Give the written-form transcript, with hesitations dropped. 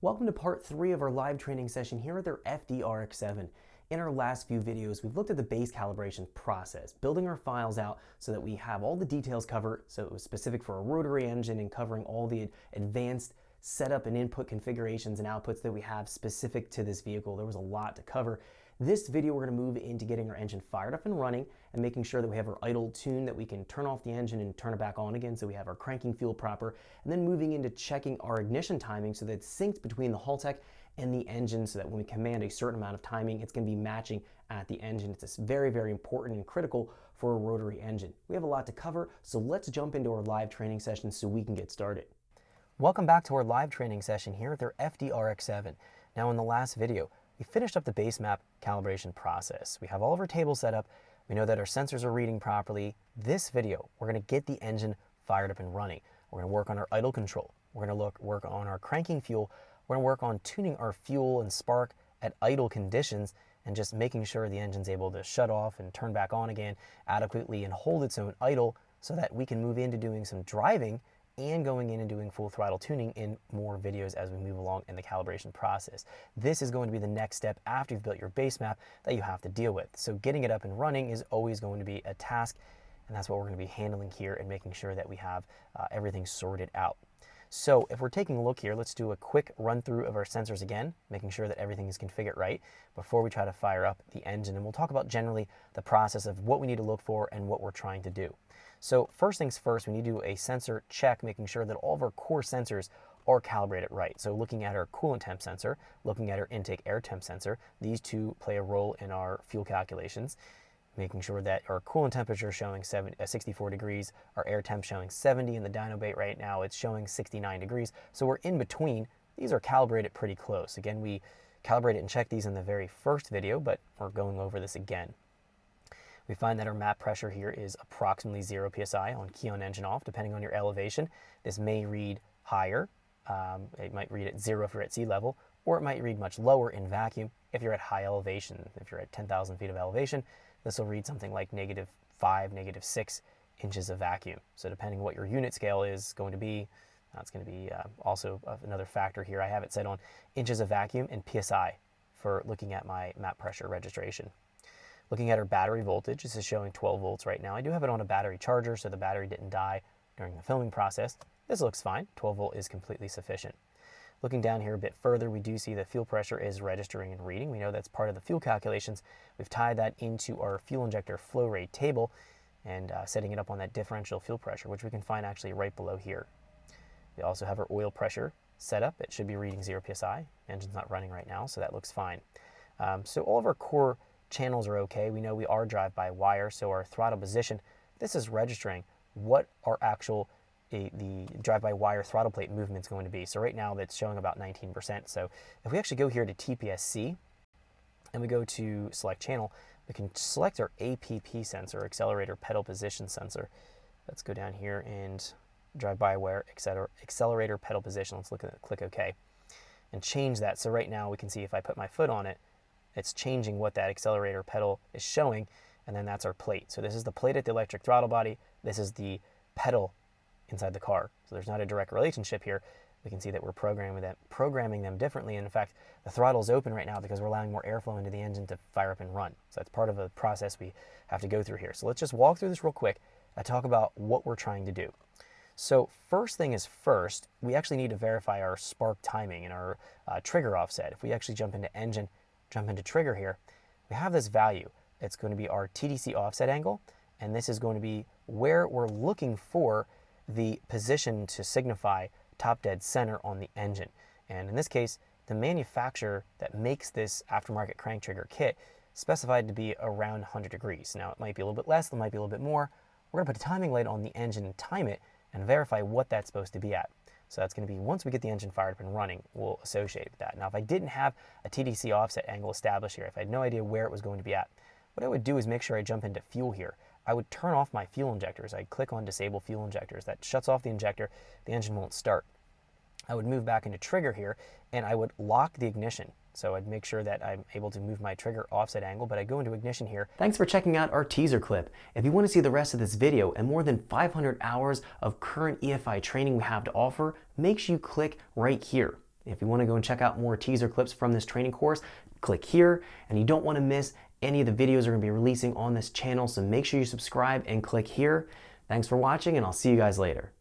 Welcome to part 3 of our live training session here at their FD RX7. In our last few videos, we've looked at the base calibration process, building our files out so that we have all the details covered, so it was specific for a rotary engine and covering all the advanced setup and input configurations and outputs that we have specific to this vehicle. There was a lot to cover. This video, we're going to move into getting our engine fired up and running and making sure that we have our idle tune, that we can turn off the engine and turn it back on again so we have our cranking fuel proper, and then moving into checking our ignition timing so that it's synced between the Haltech and the engine so that when we command a certain amount of timing, it's going to be matching at the engine. It's very, very important and critical for a rotary engine. We have a lot to cover, so let's jump into our live training session so we can get started. Welcome back to our live training session here at their FD RX7. Now in the last video, we finished up the base map calibration process. We have all of our tables set up. We know that our sensors are reading properly. This video, we're going to get the engine fired up and running. We're going to work on our idle control. We're going to work on our cranking fuel. We're going to work on tuning our fuel and spark at idle conditions and just making sure the engine's able to shut off and turn back on again adequately and hold its own idle so that we can move into doing some driving and going in and doing full throttle tuning in more videos as we move along in the calibration process. This is going to be the next step after you've built your base map that you have to deal with. So getting it up and running is always going to be a task, and that's what we're going to be handling here and making sure that we have everything sorted out. So if we're taking a look here, let's do a quick run through of our sensors again, making sure that everything is configured right before we try to fire up the engine. And we'll talk about generally the process of what we need to look for and what we're trying to do. So first things first, we need to do a sensor check, making sure that all of our core sensors are calibrated right. So looking at our coolant temp sensor, looking at our intake air temp sensor, these two play a role in our fuel calculations, making sure that our coolant temperature is showing 64 degrees, our air temp showing 70, and the dyno bait right now it's showing 69 degrees. So we're in between. These are calibrated pretty close. Again, we calibrated and checked these in the very first video, but we're going over this again. We find that our map pressure here is approximately 0 psi on key on engine off, depending on your elevation. This may read higher. It might read at 0 if you're at sea level, or it might read much lower in vacuum if you're at high elevation. If you're at 10,000 feet of elevation, this will read something like -5, -6 inches of vacuum. So depending on what your unit scale is going to be, that's going to be also another factor here. I have it set on inches of vacuum and psi for looking at my map pressure registration. Looking at our battery voltage, this is showing 12 volts right now. I do have it on a battery charger, so the battery didn't die during the filming process. This looks fine. 12 volt is completely sufficient. Looking down here a bit further, we do see the fuel pressure is registering and reading. We know that's part of the fuel calculations. We've tied that into our fuel injector flow rate table and setting it up on that differential fuel pressure, which we can find actually right below here. We also have our oil pressure set up. It should be reading 0 psi. Engine's not running right now, so that looks fine. So all of our core channels are okay. We know we are drive-by-wire, so our throttle position, this is registering what our actual the drive-by-wire throttle plate movement is going to be. So right now that's showing about 19%. So if we actually go here to TPSC and we go to select channel, we can select our APP sensor, accelerator pedal position sensor. Let's go down here and drive-by-wire accelerator pedal position. Let's click OK and change that. So right now we can see if I put my foot on it, it's changing what that accelerator pedal is showing, and then that's our plate. So this is the plate at the electric throttle body. This is the pedal inside the car. So there's not a direct relationship here. We can see that we're programming them differently. And in fact, the throttle is open right now because we're allowing more airflow into the engine to fire up and run. So that's part of a process we have to go through here. So let's just walk through this real quick and talk about what we're trying to do. So first thing is first, we actually need to verify our spark timing and our trigger offset. If we actually jump into engine, jump into trigger here, we have this value. It's going to be our TDC offset angle, and this is going to be where we're looking for the position to signify top dead center on the engine. And in this case, the manufacturer that makes this aftermarket crank trigger kit specified to be around 100 degrees. Now it might be a little bit less, it might be a little bit more. We're going to put a timing light on the engine and time it and verify what that's supposed to be at. So that's going to be, once we get the engine fired up and running, we'll associate with that. Now if I didn't have a TDC offset angle established here, if I had no idea where it was going to be at, what I would do is make sure I jump into fuel here. I would turn off my fuel injectors. I'd click on disable fuel injectors. That shuts off the injector. The engine won't start. I would move back into trigger here and I would lock the ignition. So I'd make sure that I'm able to move my trigger offset angle, but I go into ignition here. Thanks for checking out our teaser clip. If you want to see the rest of this video and more than 500 hours of current EFI training we have to offer, make sure you click right here. If you want to go and check out more teaser clips from this training course, click here, and you don't want to miss any of the videos we're going to be releasing on this channel, so make sure you subscribe and click here. Thanks for watching, and I'll see you guys later.